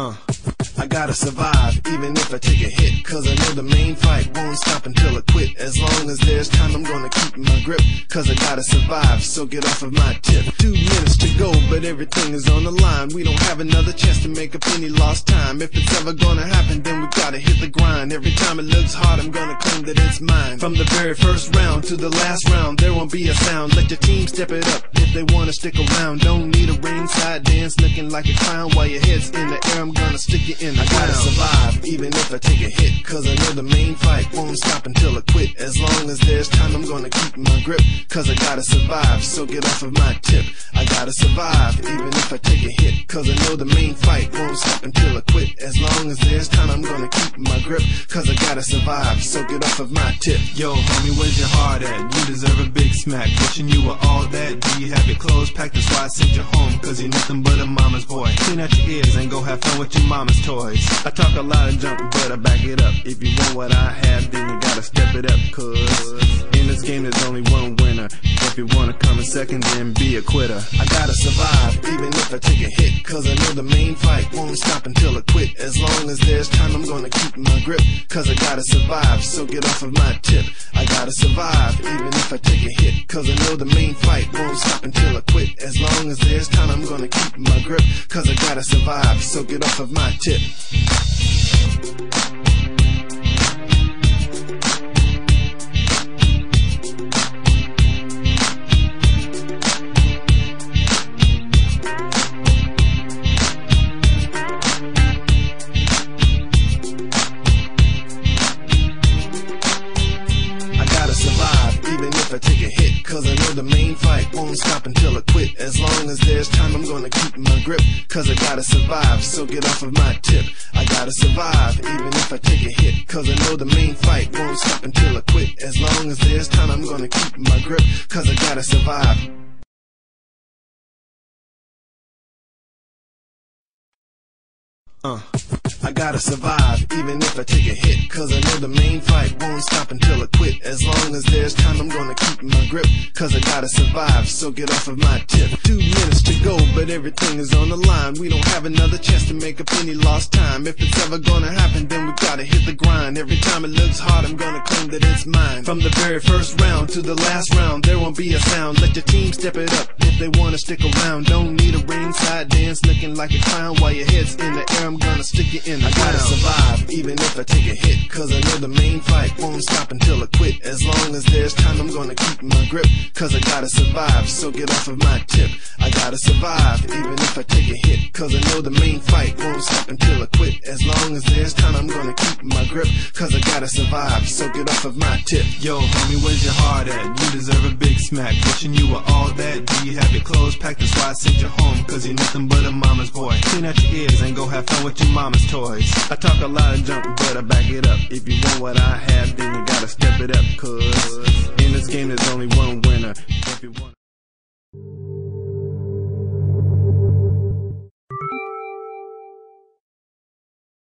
I gotta survive, even if I take a hit, cause I know the main fight won't stop until I quit. As long as there's time, I'm gonna keep my grip, cause I gotta survive, so get off of my tip. 2 minutes to go, but everything is on the line. We don't have another chance to make up any lost time. If it's ever gonna happen, then we gotta hit the grind. Every time it looks hard, I'm gonna claim that it's mine. From the very first round to the last round, there won't be a sound. Let your team step it up if they wanna stick around. Don't need a ringside dance looking like a clown. While your head's in the air, I'm gonna stick you in the ground. I gotta survive, even if I take a hit, cause I know the main fight won't stop until I quit. As long as there's time, I'm gonna keep my grip, cause I gotta survive, so get off of my tip. I gotta survive, even if I take a hit, cause I know the main fight won't stop until I quit. As long as there's time, I'm gonna keep my grip, cause I gotta survive, so get off of my tip. Yo, homie, where's your heart at? You deserve a big smack, wishing you were all that. Do you have your clothes packed? That's why I sent you home, cause you're nothing but a mama's boy. Clean out your ears and go have fun with your mama's toys. I talk a lot of junk, but I back it up. If you want what I have, then you gotta step it up, cause in this game there's only one winner. If you wanna come in second, then be a quitter. I gotta survive, even if I take a hit, cause I know the main fight won't stop until I quit. As long as there's time, I'm gonna keep my grip, cause I gotta survive, so get off of my tip. I gotta survive, even if I take a hit, cause I know the main fight won't stop until I quit. As long as there's time, I'm gonna keep my grip, cause I gotta survive, so get off of my tip. If I take a hit, cause I know the main fight won't stop until I quit. As long as there's time, I'm gonna keep my grip, cause I gotta survive, so get off of my tip. I gotta survive, even if I take a hit, cause I know the main fight won't stop until I quit. As long as there's time, I'm gonna keep my grip, cause I gotta survive. I gotta survive, even if I take a hit, cause I know the main fight won't stop until I quit. As long as there's time, I'm gonna keep my grip, cause I gotta survive, so get off of my tip. 2 minutes to go, but everything is on the line. We don't have another chance to make up any lost time. If it's ever gonna happen, then we gotta hit the grind. Every time it looks hard, I'm gonna claim that it's mine. From the very first round to the last round, there won't be a sound. Let your team step it up if they wanna stick around. Don't need a ringside dance looking like a clown. While your head's in the air, I'm gonna stick you in the ground. I gotta survive, even if I take a hit, cause I know the main fight won't stop until I quit. As long as there's time, I'm gonna keep my grip, cause I gotta survive, so get off of my tip. I gotta survive, even if I take a hit, cause I know the main fight won't stop until I quit. As long as there's time, I'm gonna keep my grip, cause I gotta survive, so get off of my tip. Yo, homie, where's your heart at? You deserve a big smack, wishing you were all that. Do you have your clothes packed? That's why I sent you home, cause you're nothing but a mama's boy. Clean out your ears and go have fun with your mama's toys. I talk a lot of junk, but I back it up. If you want what I have, then you gotta step it up, cause in this game there's only one winner. If you want